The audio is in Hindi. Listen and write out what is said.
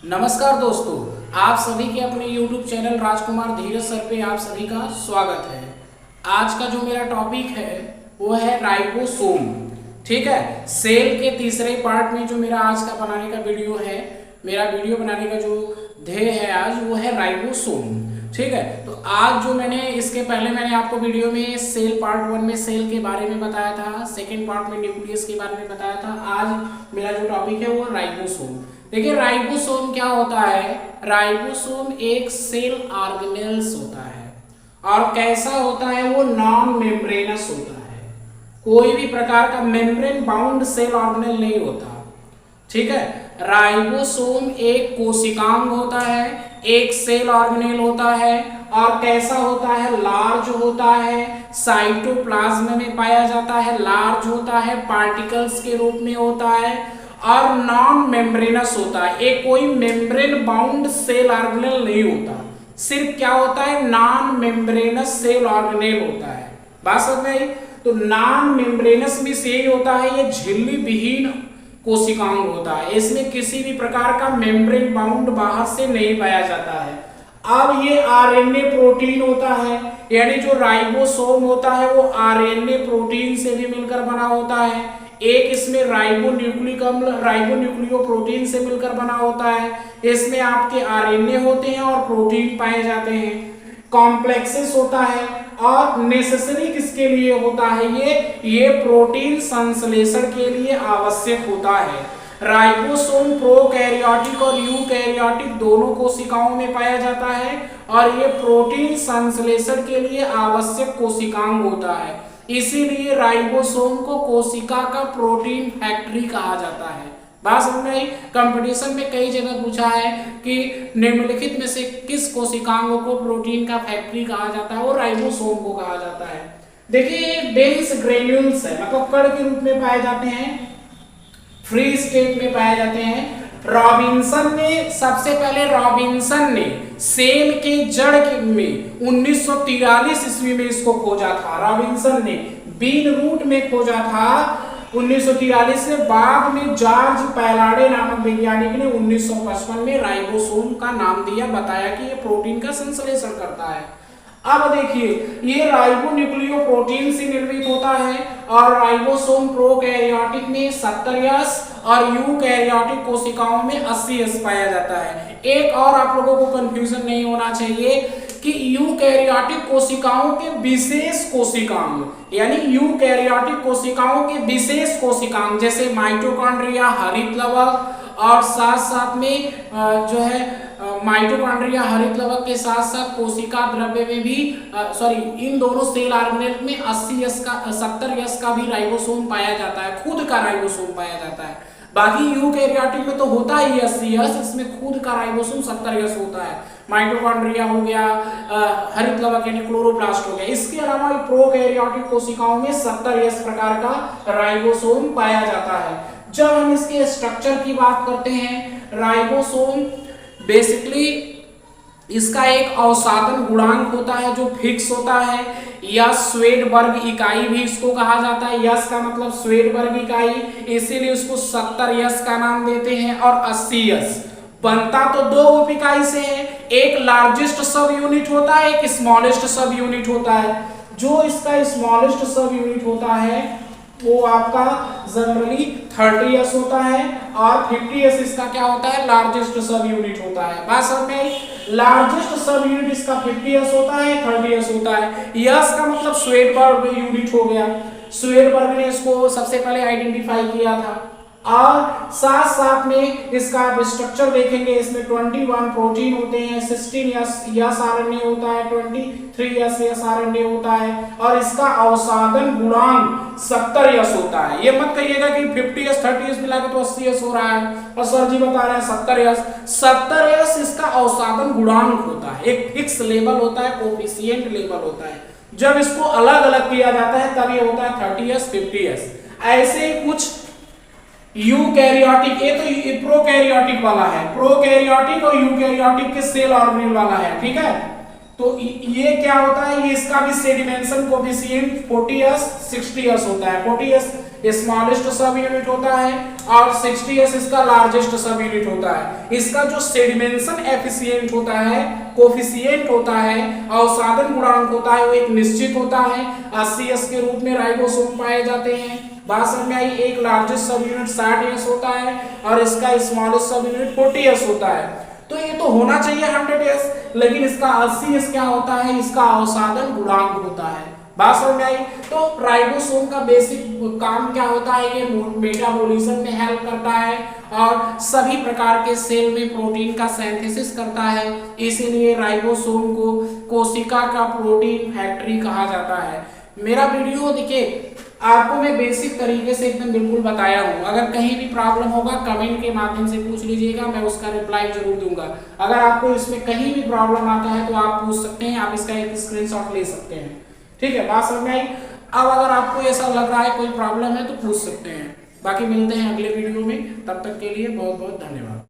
नमस्कार दोस्तों, आप सभी के अपने YouTube चैनल राजकुमार धीरज सर पे आप सभी का स्वागत है। आज का जो मेरा टॉपिक है वो है राइबोसोम। ठीक है, सेल के तीसरे पार्ट में जो मेरा आज का बनाने का वीडियो है, मेरा वीडियो बनाने का जो ध्येय है आज वो है राइबोसोम। ठीक है, तो आज जो इसके पहले मैंने आपको वीडियो में सेल पार्ट 1 में सेल के बारे में बताया था, सेकेंड पार्ट में न्यूक्लियस के बारे में बताया था। आज मेरा जो टॉपिक है वो राइबोसोम। देखिए राइबोसोम क्या होता है। राइबोसोम एक सेल ऑर्गेनेल्स होता है और कैसा होता है, वो नॉन मेम्ब्रेनस होता है। कोई भी प्रकार का मेम्ब्रेन बाउंड सेल ऑर्गेनेल नहीं होता। ठीक है, राइबोसोम एक कोशिकांग होता है, एक सेल ऑर्गेनेल होता है और कैसा होता है, लार्ज होता है, साइटोप्लाज्म में पाया जाता है, लार्ज होता है, पार्टिकल्स के रूप में होता है और नॉन मेम्ब्रेनस होता है। एक कोई मेम्ब्रेन बाउंड सेल ऑर्गेनेल नहीं होता, सिर्फ क्या होता है, नॉन मेम्ब्रेनस सेल ऑर्गेनेल होता है। बात समझ में आई? तो नॉन मेम्ब्रेनस में से यही होता है, ये झिल्ली विहीन कोशिकांग होता है। इसमें किसी भी प्रकार का मेम्ब्रेन बाउंड बाहर से नहीं पाया जाता है। अब ये आरएनए प्रोटीन होता है, यानी जो राइबोसोम होता है वो आरएनए प्रोटीन से भी मिलकर बना होता है। एक इसमें राइबोन्यूक्लिक अम्ल राइबोन्यूक्लियोप्रोटीन से मिलकर बना होता है। इसमें आपके आरएनए होते हैं और प्रोटीन पाए जाते हैं। कॉम्प्लेक्सेस होता है और नेसेसरी किसके लिए होता है, ये प्रोटीन संश्लेषण के लिए आवश्यक होता है। राइबोसोम प्रोकैरियोटिक और यूकैरियोटिक दोनों कोशिकाओं में पाया जाता है और ये प्रोटीन संश्लेषण के लिए आवश्यक कोशिकांग होता है। इसीलिए राइबोसोम को कोशिका का प्रोटीन फैक्ट्री कहा जाता है। बात समझ में आई? कंपटीशन में कई जगह पूछा है कि निम्नलिखित में से किस कोशिकांग को प्रोटीन का फैक्ट्री कहा जाता है, वो राइबोसोम को कहा जाता है। देखिए डेंस ग्रेन्यूल्स है, मतलब कण के रूप में पाए जाते हैं, फ्री स्टेट में पाए जाते हैं। सबसे पहले रॉबिन्सन ने सेल के जड़ में 1943 ईस्वी में इसको खोजा था। रॉबिन्सन ने बीन रूट में खोजा था 1943 से। बाद में जॉर्ज पैलाडे नामक वैज्ञानिक ने 1955 में राइबोसोम का नाम दिया, बताया कि ये प्रोटीन का संश्लेषण करता है। अब देखिए ये राइबोन्यूक्लियोप्रोटीन से निर्मित होता है और राइबोसोम प्रोकैरियोटिक में 70S और यूकैरियोटिक कोशिकाओं में 80S पाया जाता है। एक और आप लोगों को कंफ्यूजन नहीं होना चाहिए कि यूकैरियोटिक कोशिकाओं के विशेष कोशिकांग, यानी यूकैरियोटिक कोशिकाओं के विशेष कोशिकांग जैसे माइटोकॉन्ड्रिया, हरित लवक और साथ साथ में जो है माइटोकॉन्ड्रिया, हरित लवक के साथ साथ कोशिका द्रव्य में भी इन दोनों सेल ऑर्गेनेल में 80S का 70S का भी राइबोसोम पाया जाता है, खुद का राइबोसोम पाया जाता है। बाकी यूकैरियोटिक में तो होता ही 80S, इसमें खुद का राइबोसोम 70S होता है। माइटोकॉन्ड्रिया हो गया, हरित लवक यानी क्लोरोप्लास्ट हो गया। इसके अलावा प्रोकैरियोटिक कोशिकाओं में 70S प्रकार का राइबोसोम पाया जाता है। जब हम इसके स्ट्रक्चर की बात करते हैं, राइबोसोम बेसिकली इसका एक अवसादन गुणांक होता है जो फिक्स होता है, या श्वेडबर्ग इकाई भी इसको कहा जाता है। यस का मतलब श्वेडबर्ग इकाई, इसीलिए उसको 70S का नाम देते हैं। और 80S बनता तो दो उप इकाई से है, एक लार्जेस्ट सब यूनिट होता है, एक स्मॉलेस्ट सब यूनिट होता है। जो इसका स्मॉलेस्ट सब यूनिट होता है वो आपका जनरली 30S होता है और 50S इसका क्या होता है, लार्जेस्ट सब यूनिट होता है। बात समझ में? लार्जेस्ट सब यूनिट इसका 50S होता है, 30S होता है। यस का मतलब श्वेडबर्ग यूनिट हो गया, श्वेडबर्ग ने इसको सबसे पहले आइडेंटिफाई किया था। और साथ साथ में इसका आप स्ट्रक्चर देखेंगे, इसमें 21 प्रोटीन होते हैं, 16S आरएनए होता है, 23S आरएनए होता है और इसका अवसादन गुणांक 70S होता है। ये मत कहिएगा कि 50S 30S मिला के तो 80S हो रहा है और सर जी बता रहे हैं 70S। 70S इसका अवसादन गुणांक होता है, एक फिक्स लेवल होता है, कोफिशिएंट लेवल होता है। जब इसको अलग अलग किया जाता है तब ये होता है 30S 50S। ऐसे ही कुछ यूकैरियोटिक, ये तो प्रोकैरियोटिक वाला है, प्रोकैरियोटिक और यूकैरियोटिक के सेल ऑर्गेनेल वाला है। ठीक है, तो ये क्या होता है, ये इसका भी सेडिमेंशन कोफिशिएंट 40S 60S होता है। 40S स्मॉलेस्ट सब यूनिट होता है और 60s इसका लार्जेस्ट सब यूनिट होता है। इसका जो सेडिमेंशन एफिशिएंट होता है, कोफिशिएंट होता है, अवसादन गुणांक होता है, वो एक निश्चित होता है। 80s के रूप में राइबोसोम पाए जाते हैं। बात समझ में आई। एक लार्जेस्ट सब यूनिट 60s होता है और इसका स्मॉलेस्ट सब यूनिट 40s होता है। तो ये तो होना चाहिए 100s, लेकिन इसका 80s क्या होता है, इसका अवसादन गुणांक होता है। बात समझ में आई। तो राइबोसोम का बेसिक काम क्या होता है, ये मेटाबॉलिज्म में हेल्प करता है और सभी प्रकार के सेल में प्रोटीन का सिंथेसिस करता है। इसीलिए राइबोसोम को कोशिका का प्रोटीन फैक्ट्री कहा जाता है। मेरा वीडियो देखिए आपको मैं बेसिक तरीके से एकदम बिल्कुल बताया हूँ। अगर कहीं भी प्रॉब्लम होगा कमेंट के माध्यम से पूछ लीजिएगा, मैं उसका रिप्लाई जरूर दूंगा। अगर आपको इसमें कहीं भी प्रॉब्लम आता है तो आप पूछ सकते हैं, आप इसका एक स्क्रीनशॉट ले सकते हैं। ठीक है, बात समझ में आई। अब अगर आपको ऐसा लग रहा है कोई प्रॉब्लम है तो पूछ सकते हैं। बाकी मिलते हैं अगले वीडियो में, तब तक के लिए बहुत बहुत धन्यवाद।